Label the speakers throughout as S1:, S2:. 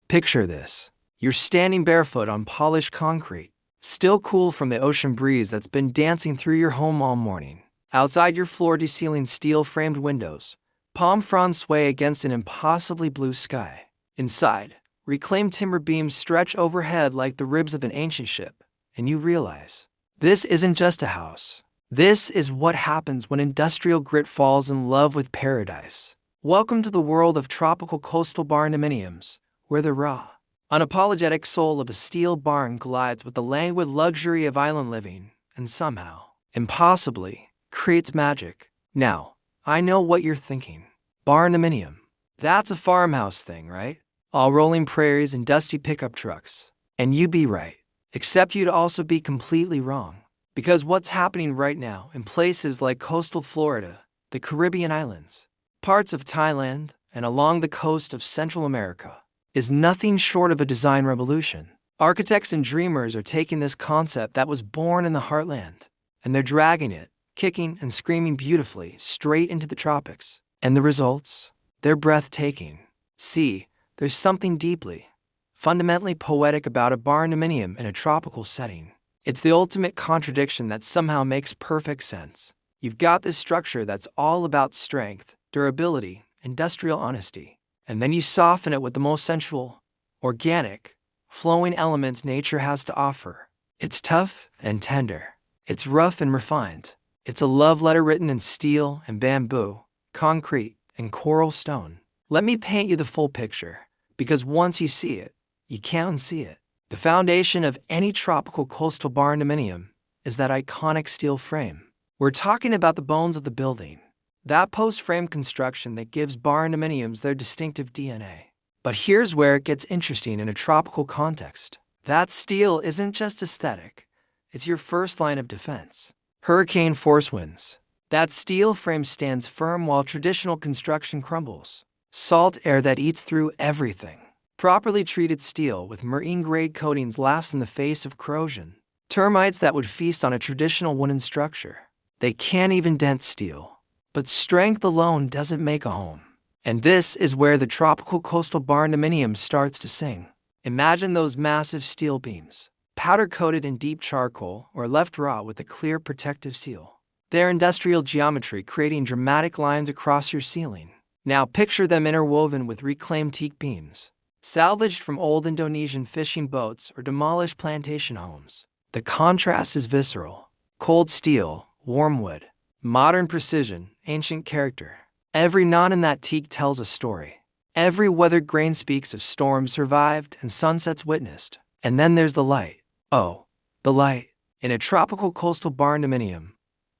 S1: Picture this. You're standing barefoot on polished concrete, still cool from the ocean breeze that's been dancing through your home all morning. Outside your floor-to-ceiling steel-framed windows, palm fronds sway against an impossibly blue sky. Inside, reclaimed timber beams stretch overhead like the ribs of an ancient ship, and you realize, this isn't just a house. This is what happens when industrial grit falls in love with paradise. Welcome to the world of tropical coastal barndominiums, where the raw, unapologetic soul of a steel barn glides with the languid luxury of island living, and somehow, impossibly, creates magic. Now, I know what you're thinking. Barndominium. That's a farmhouse thing, right? All rolling prairies and dusty pickup trucks. And you'd be right. Except you'd also be completely wrong. Because what's happening right now in places like coastal Florida, the Caribbean islands, parts of Thailand, and along the coast of Central America, is nothing short of a design revolution. Architects and dreamers are taking this concept that was born in the heartland, and they're dragging it, kicking and screaming beautifully, straight into the tropics. And the results? They're breathtaking. See, there's something deeply, fundamentally poetic about a barndominium in a tropical setting. It's the ultimate contradiction that somehow makes perfect sense. You've got this structure that's all about strength, durability, industrial honesty, and then you soften it with the most sensual, organic, flowing elements nature has to offer. It's tough and tender. It's rough and refined. It's a love letter written in steel and bamboo, concrete and coral stone. Let me paint you the full picture, because once you see it, you can't unsee it. The foundation of any tropical coastal barndominium is that iconic steel frame. We're talking about the bones of the building, that post-frame construction that gives barndominiums their distinctive DNA. But here's where it gets interesting in a tropical context. That steel isn't just aesthetic, it's your first line of defense. Hurricane force winds. That steel frame stands firm while traditional construction crumbles. Salt air that eats through everything. Properly treated steel with marine-grade coatings laughs in the face of corrosion. Termites that would feast on a traditional wooden structure. They can't even dent steel. But strength alone doesn't make a home. And this is where the tropical coastal barndominium starts to sing. Imagine those massive steel beams, powder-coated in deep charcoal or left raw with a clear protective seal. Their industrial geometry creating dramatic lines across your ceiling. Now picture them interwoven with reclaimed teak beams, salvaged from old Indonesian fishing boats or demolished plantation homes. The contrast is visceral. Cold steel, warm wood, modern precision, ancient character. Every knot in that teak tells a story. Every weathered grain speaks of storms survived and sunsets witnessed. And then there's the light. Oh, the light. In a tropical coastal barndominium,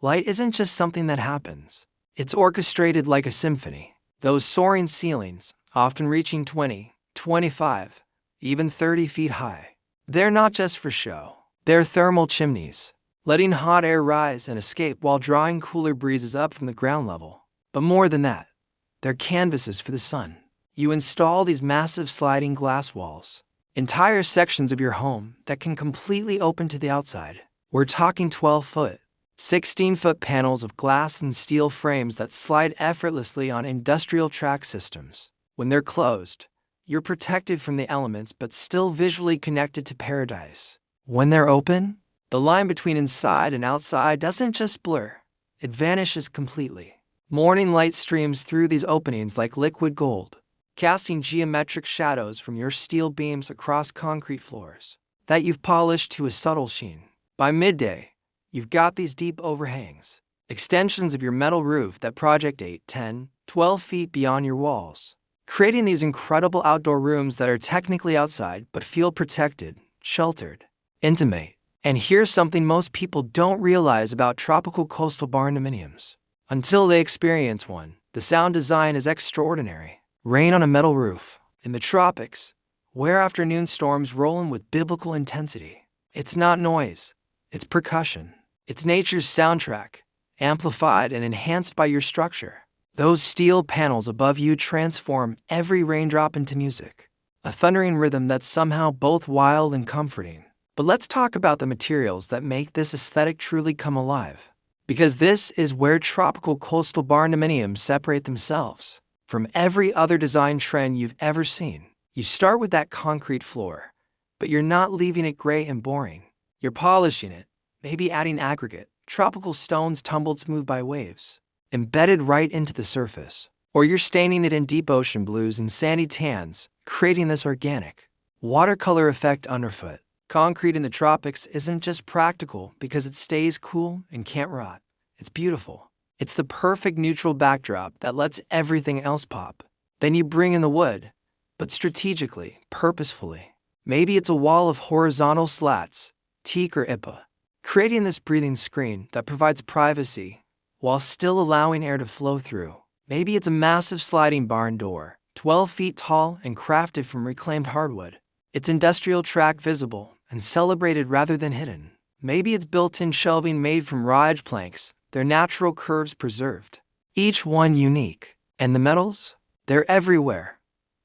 S1: light isn't just something that happens. It's orchestrated like a symphony. Those soaring ceilings, often reaching 20, 25, even 30 feet high. They're not just for show. They're thermal chimneys, letting hot air rise and escape while drawing cooler breezes up from the ground level. But more than that, they're canvases for the sun. You install these massive sliding glass walls, entire sections of your home that can completely open to the outside. We're talking 12-foot, 16-foot panels of glass and steel frames that slide effortlessly on industrial track systems. When they're closed, you're protected from the elements but still visually connected to paradise. When they're open, the line between inside and outside doesn't just blur, it vanishes completely. Morning light streams through these openings like liquid gold, casting geometric shadows from your steel beams across concrete floors that you've polished to a subtle sheen. By midday, you've got these deep overhangs, extensions of your metal roof that project 8, 10, 12 feet beyond your walls, creating these incredible outdoor rooms that are technically outside but feel protected, sheltered, intimate. And here's something most people don't realize about tropical coastal barndominiums. Until they experience one, the sound design is extraordinary. Rain on a metal roof. In the tropics, where afternoon storms roll in with biblical intensity. It's not noise, it's percussion. It's nature's soundtrack, amplified and enhanced by your structure. Those steel panels above you transform every raindrop into music, a thundering rhythm that's somehow both wild and comforting. But let's talk about the materials that make this aesthetic truly come alive. Because this is where tropical coastal barndominiums separate themselves from every other design trend you've ever seen. You start with that concrete floor, but you're not leaving it gray and boring. You're polishing it, maybe adding aggregate, tropical stones tumbled smooth by waves, embedded right into the surface. Or you're staining it in deep ocean blues and sandy tans, creating this organic, watercolor effect underfoot. Concrete in the tropics isn't just practical because it stays cool and can't rot. It's beautiful. It's the perfect neutral backdrop that lets everything else pop. Then you bring in the wood, but strategically, purposefully. Maybe it's a wall of horizontal slats, teak or IPA, creating this breathing screen that provides privacy while still allowing air to flow through. Maybe it's a massive sliding barn door, 12 feet tall and crafted from reclaimed hardwood. Its industrial track visible and celebrated rather than hidden. Maybe it's built-in shelving made from raw edge planks, their natural curves preserved. Each one unique. And the metals? They're everywhere,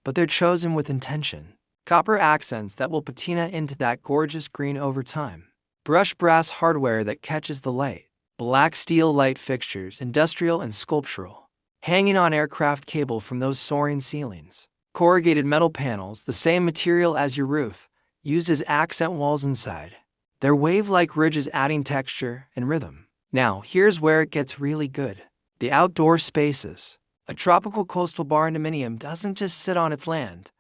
S1: but they're chosen with intention. Copper accents that will patina into that gorgeous green over time. Brushed brass hardware that catches the light. Black steel light fixtures, industrial and sculptural, hanging on aircraft cable from those soaring ceilings. Corrugated metal panels, the same material as your roof, used as accent walls inside. They're wave-like ridges adding texture and rhythm. Now, here's where it gets really good. The outdoor spaces. A tropical coastal barndominium doesn't just sit on its land.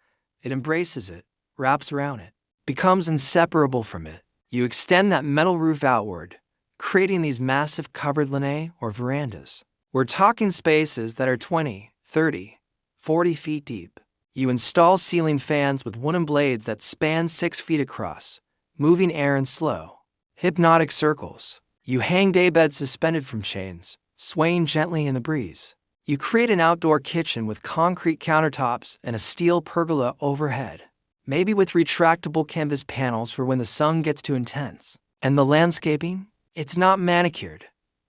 S1: It embraces it, wraps around it, becomes inseparable from it. You extend that metal roof outward, creating these massive covered lanai or verandas. We're talking spaces that are 20, 30, 40 feet deep. You install ceiling fans with wooden blades that span 6 feet across, moving air in slow, hypnotic circles. You hang daybeds suspended from chains, swaying gently in the breeze. You create an outdoor kitchen with concrete countertops and a steel pergola overhead, maybe with retractable canvas panels for when the sun gets too intense. And the landscaping? It's not manicured.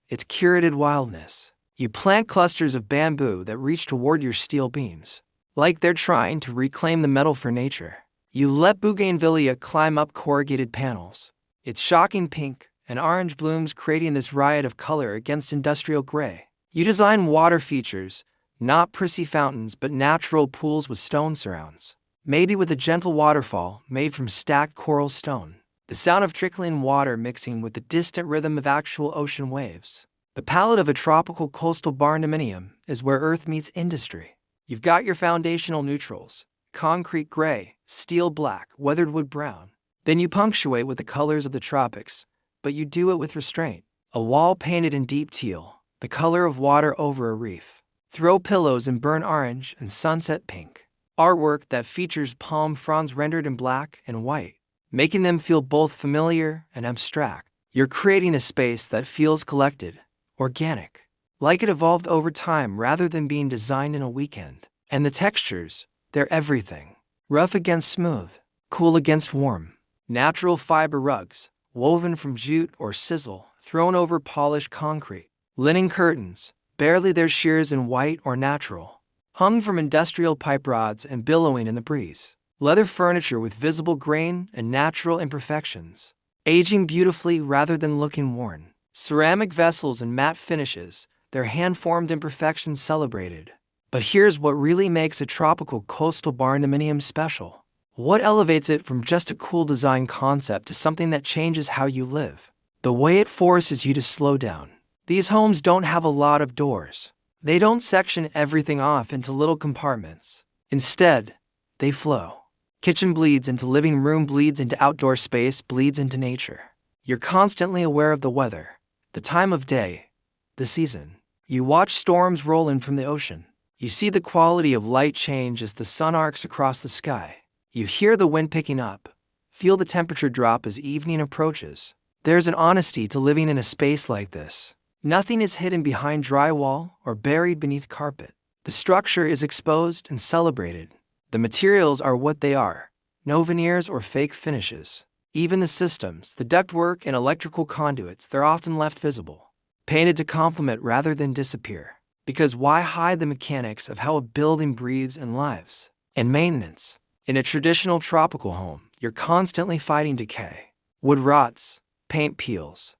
S1: It's curated wildness. You plant clusters of bamboo that reach toward your steel beams, like they're trying to reclaim the metal for nature. You let bougainvillea climb up corrugated panels. It's shocking pink and orange blooms creating this riot of color against industrial gray. You design water features, not prissy fountains but natural pools with stone surrounds, maybe with a gentle waterfall made from stacked coral stone. The sound of trickling water mixing with the distant rhythm of actual ocean waves. The palette of a tropical coastal barndominium is where earth meets industry. You've got your foundational neutrals, concrete gray, steel black, weathered wood brown. Then you punctuate with the colors of the tropics, but you do it with restraint. A wall painted in deep teal, the color of water over a reef. Throw pillows in burnt orange and sunset pink. Artwork that features palm fronds rendered in black and white, making them feel both familiar and abstract. You're creating a space that feels collected, organic, like it evolved over time rather than being designed in a weekend. And the textures, they're everything. Rough against smooth, cool against warm. Natural fiber rugs, woven from jute or sizzle, thrown over polished concrete. Linen curtains, barely their shears in white or natural, hung from industrial pipe rods and billowing in the breeze. Leather furniture with visible grain and natural imperfections, aging beautifully rather than looking worn. Ceramic vessels and matte finishes, their hand-formed imperfections celebrated. But here's what really makes a tropical coastal barndominium special. What elevates it from just a cool design concept to something that changes how you live? The way it forces you to slow down. These homes don't have a lot of doors. They don't section everything off into little compartments. Instead, they flow. Kitchen bleeds into living room, bleeds into outdoor space, bleeds into nature. You're constantly aware of the weather, the time of day, the season. You watch storms roll in from the ocean. You see the quality of light change as the sun arcs across the sky. You hear the wind picking up, feel the temperature drop as evening approaches. There's an honesty to living in a space like this. Nothing is hidden behind drywall or buried beneath carpet. The structure is exposed and celebrated. The materials are what they are, no veneers or fake finishes. Even the systems, the ductwork and electrical conduits, they're often left visible, painted to complement rather than disappear. Because why hide the mechanics of how a building breathes and lives? And maintenance. In a traditional tropical home, you're constantly fighting decay. Wood rots, paint peels.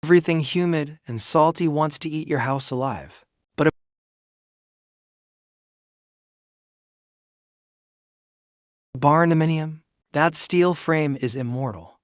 S1: Everything humid and salty wants to eat your house alive. Barndominium? That steel frame is immortal.